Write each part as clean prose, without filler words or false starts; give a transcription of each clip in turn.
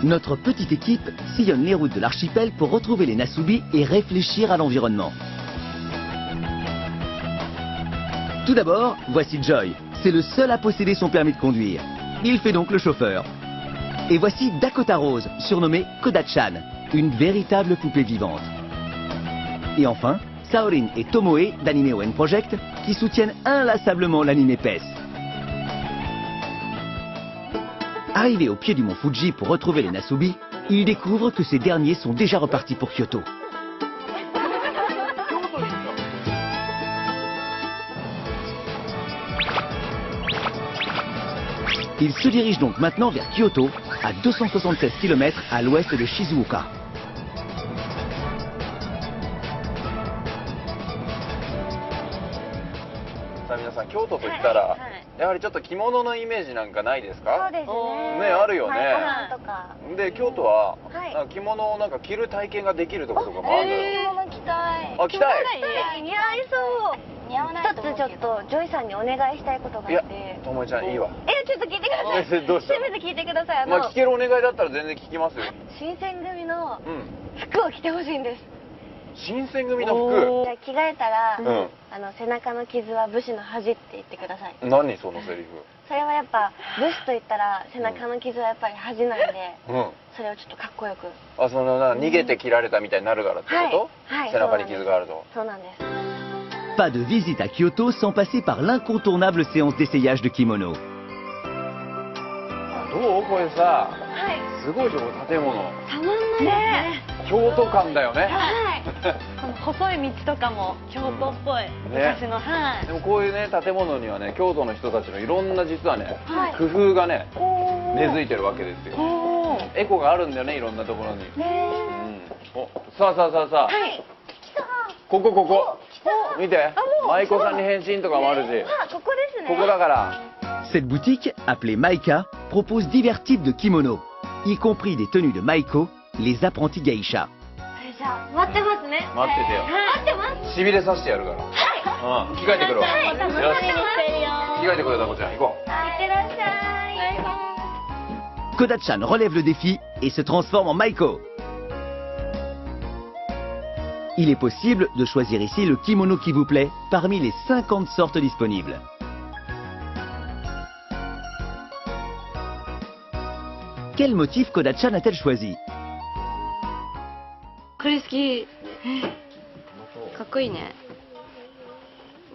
Notre petite équipe sillonne les routes de l'archipel pour retrouver les Nasubi et réfléchir à l'environnement. Tout d'abord, voici Joy. C'est le seul à posséder son permis de conduire. Il fait donc le chauffeur. Et voici Dakota Rose, surnommée Koda-chan, une véritable poupée vivante. Et enfin, Saorin et Tomoe d'Anime ON Project qui soutiennent inlassablement l'anime PES. Arrivé au pied du mont Fuji pour retrouver les Nasubi, il découvre que ces derniers sont déjà repartis pour Kyoto. Il se dirige donc maintenant vers Kyoto, à 276 km à l'ouest de Shizuoka. 皆さん、京都といったら、やはりちょっと着物のイメージなんかないですか？そうですね。ね、あるよね。とか。で、京都は、なんか着物をなんか着る体験ができるところとかもあるのよ。着物着たい。あ、着たい。似合いそう。似合わないと思うけど。一つちょっとジョイさんにお願いしたいことがあって。いや、ともえちゃんいいわ。ちょっと聞いてください。どうした？せめて聞いてください。まあ聞けるお願いだったら全然聞きますよ。新選組の服を着てほしいんです。新選組の服。じゃあ着替えたら、背中の傷は武士の恥って言ってください。何そのセリフ？それはやっぱ武士と言ったら背中の傷はやっぱり恥なんで、それをちょっとかっこよく。あ、その逃げて切られたみたいになるからってこと？はい。背中に傷があると。そうなんです。Pas de visite à Kyoto sans passer par l'incontournable séance d'essayage de kimono. どうこれさ、すごいでしょ建物。たまんないね。京都感だよね。この細い道とかも京都っぽい昔の。でもこういうね建物にはね京都の人たちのいろんな実はね工夫がね根付いてるわけですよ。エコがあるんだよねいろんなところに。お、さあさあさあさあ。ここ見て、舞妓さんに変身とかもあるし。ここですね。ここだから。Cette boutique, appelée Maika, propose divers types de kimonos, y compris des tenues de Maiko, les apprentis geisha. じゃあ待ってますね。待っててよ。待ってます。しびれさせてやるから。はい。着替えてくるわ。はい、楽しみにしてるよ。着替えてくれたこちゃん、行こう。いってらっしゃい。Koda-chan relève le défi et se transforme en Maiko. Il est possible de choisir ici le kimono qui vous plaît parmi les 50 sortes disponibles. Quel motif Koda-chan a-t-elle choisi? これ好き。かっこいいね。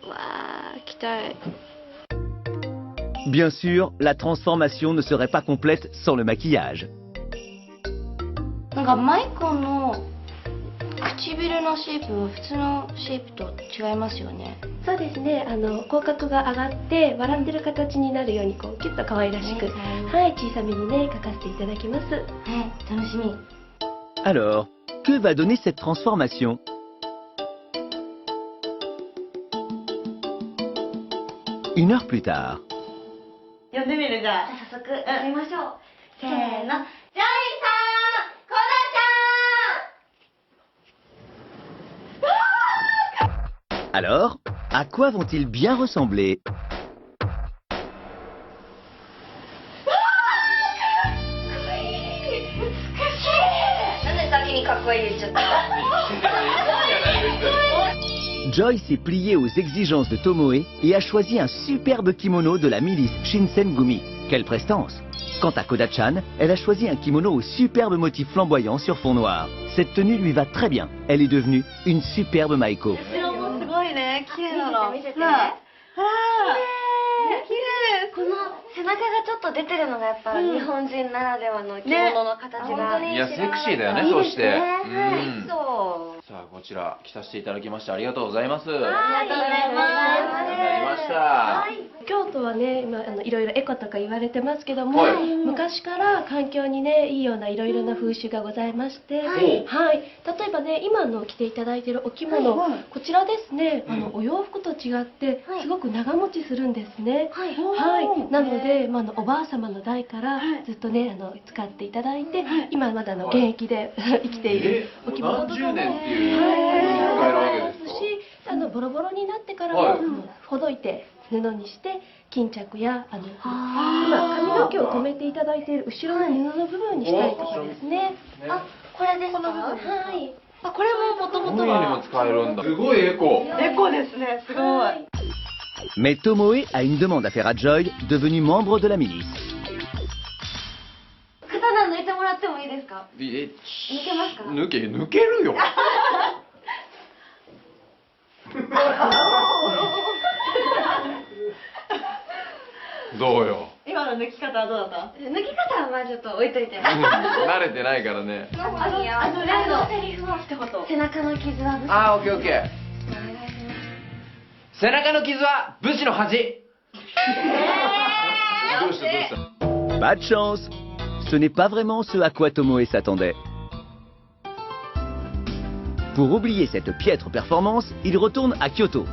わー、着たい。Bien sûr, la transformation ne serait pas complète sans le maquillage. なんかマイコの唇のシェイプは普通のシェイプと違いますよね。そうですね。口角が上がって笑ってる形になるようにこうキュッと可愛らしく、はい、小さめにね描かせていただきます。楽しみ。Alors, que va donner cette transformation? Une heure plus tard. 呼んでみるじゃあ。早速やりましょう。せーの。ジョイさん、コダちゃん。 Alors, à quoi vont-ils bien ressembler? なんで先にかっこいい言っちゃった？ Joy s'est pliée aux exigences de Tomoe et a choisi un superbe kimono de la milice Shinsengumi. Quelle prestance! Quant à Koda-chan, elle a choisi un kimono au superbe motif flamboyant sur fond noir. Cette tenue lui va très bien. Elle est devenue une superbe Maiko. この背中がちょっと出てるのがやっぱ日本人ならではの着物の形が、いやセクシーだよね。そしてさあこちら着させていただきましてありがとうございます。ありがとうございます。ありました。京都はね今いろいろエコとか言われてますけども、昔から環境にねいいようないろいろな風習がございまして、はい、例えばね今の着ていただいているお着物、こちらですねお洋服と違ってすごく長持ちするんですね。はい、なので、おばあ様の代からずっとね使っていただいて、今まだ現役で生きているお着物とかも使えるわけですし、ボロボロになってからもほどいて布にして巾着や今髪の毛を留めていただいている後ろの布の部分にしたりとかですね。あ、これですか？はい。あ、これももともと海にもは使えるんだ。すごいエコ。エコですね。すごい。Mais Tomoe a une demande à faire à Joy, devenu membre de la milice. 刀抜いてもらってもいいですか？え、抜けますか？抜けるよ。どうよ。今の抜き方はどうだった？抜き方はまあちょっと置いといて。慣れてないからね。あと例のセリフは一言。背中の傷は武士。あー、オッケーオッケー。背中の傷は武士の恥。どうしたどうした。 Pas de chance. Ce n'est pas vraiment ce à quoi Tomoe s'attendait. Pour oublier cette piètre performance, il retourne à Kyoto.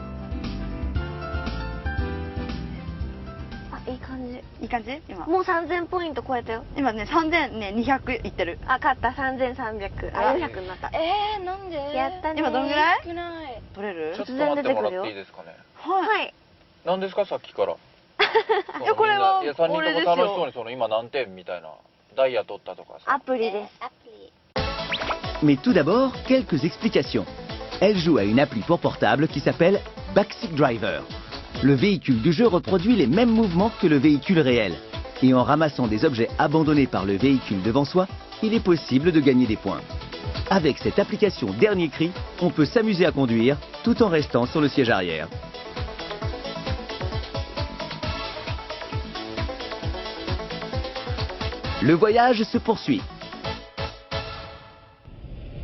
あ、いい感じ。いい感じ今。もう3000ポイント超えたよ。今ね、3000ね、200いってる。あ、勝った。3300。あ、400になった。なんで？やったね。今どんぐらい少ない。取れるちょっと待ってもらっていいですかね。はい。何ですかさっきから。いやこれは3人とも俺ですよ楽しそうに今何点みたいなダイヤ取ったとかさ。アプリです。アプリ。 Mais tout d'abord, quelques explications. Elle joue à une appli pour portable qui s'appelle Backseat Driver. Le véhicule du jeu reproduit les mêmes mouvements que le véhicule réel. Et en ramassant des objets abandonnés par le véhicule devant soi, il est possible de gagner des points. Avec cette application Dernier Cri, on peut s'amuser à conduire tout en restant sur le siège arrière. Le voyage se poursuit.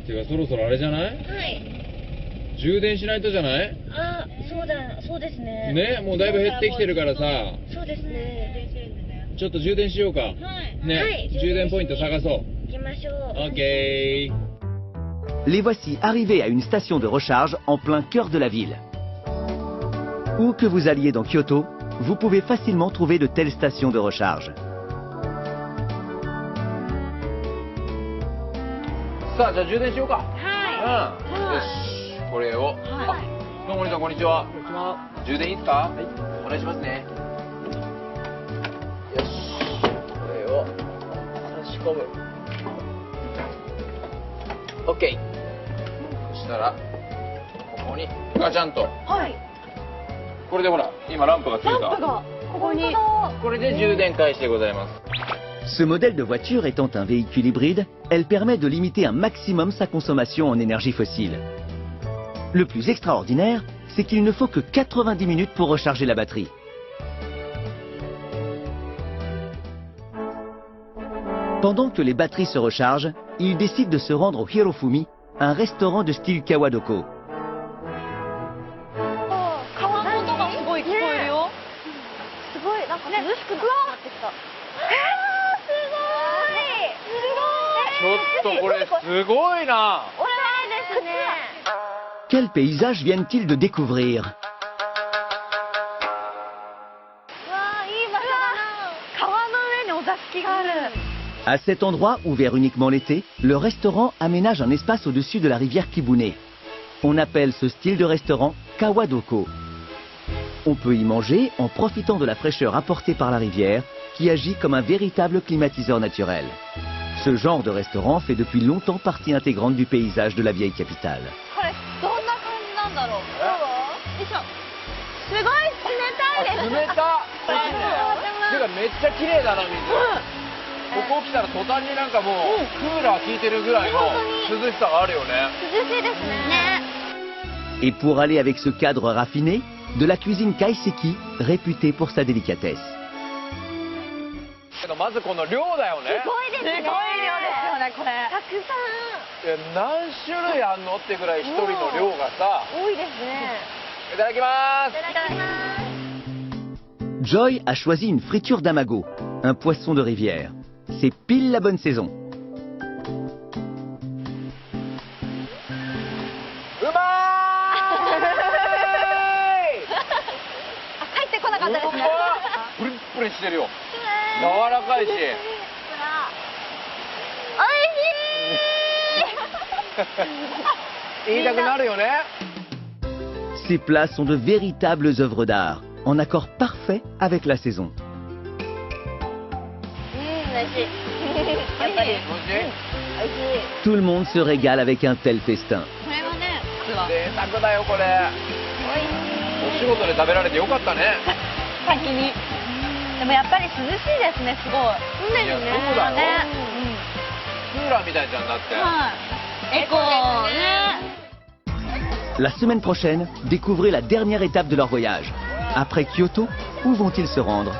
てかそろそろあれじゃない？はい。充電しないとじゃない？あ、そうですね。ね、もうだいぶ減ってきてるからさ、そうですね。ちょっと充電しようか。ね、はい、充電ポイント探そう。行きましょう。オッケー。 Les voici arrivés à une station de recharge en plein cœur de la ville. Où que vous alliez dans Kyoto, vous pouvez facilement trouver de telles stations de recharge. さあじゃあ充電しようか。はよし、これを。あ、どうもお兄さんこんにちは。こんにちは。充電いいですか？はい。お願いしますね。よし、これを差し込む。オッケー。そしたらここにガチャンと。はい。これでほら今ランプがついた。ランプがここに。これで充電開始でございます。 Ce modèle de voiture étant un véhicule hybride, elle permet de limiter un maximum sa consommation en énergie fossile. Le plus extraordinaire, c'est qu'il ne faut que 90 minutes pour recharger la batterie. Pendant que les batteries se rechargent, il décide de se rendre au Hirofumi, un restaurant de style Kawadoko. 川の音がすごい聞こえるよ。すごい、なんか涼しくなってきた。ちょっとこれすごいな。おしゃれですね。 Quels paysages viennent-ils de découvrir? わあ、いい場所だな。川の上にお座敷がある。 À cet endroit, ouvert uniquement l'été, le restaurant aménage un espace au-dessus de la rivière Kibune. On appelle ce style de restaurant Kawadoko. On peut y manger en profitant de la fraîcheur apportée par la rivière, qui agit comme un véritable climatiseur naturel. Ce genre de restaurant fait depuis longtemps partie intégrante du paysage de la vieille capitale. これどんな感じなんだろう。よいしょ。すごい冷たいです。冷た。てかめっちゃ綺麗だな水。ここ来たら途端になんかもうクーラー効いてるぐらいの涼しさがあるよね。涼しいですね。 Et pour aller avec ce cadre raffiné, de la cuisine kaiseki, réputée pour sa délicatesse. けどまずこの量だよね。すごいですね。すごい量ですよねこれ。たくさん。何種類あんのってぐらい一人の量がさ。多いですね。いただきまーす。いただきます。 Joy a choisi une friture d'amago, un poisson de rivière. C'est pile la bonne saison. うま入ってこなかったーい。ですね。プリップリしてるよ。柔らかいし。おいしい。言いたくなるよね。 Ces plats sont de véritables œuvres d'art. en accord parfait avec la saison. 美味しいやっぱり美味しい Tout le monde se régale avec un tel festin. これはね実は贅沢だよこれ。お仕事で食べられてよかったね。先にでもやっぱり涼しいですねすごい常にねいやそうだよねクーラーみたいじゃんだって。はいエコね La semaine prochaine, découvrez la dernière étape de leur voyage. Après Kyoto, où vont-ils se rendre?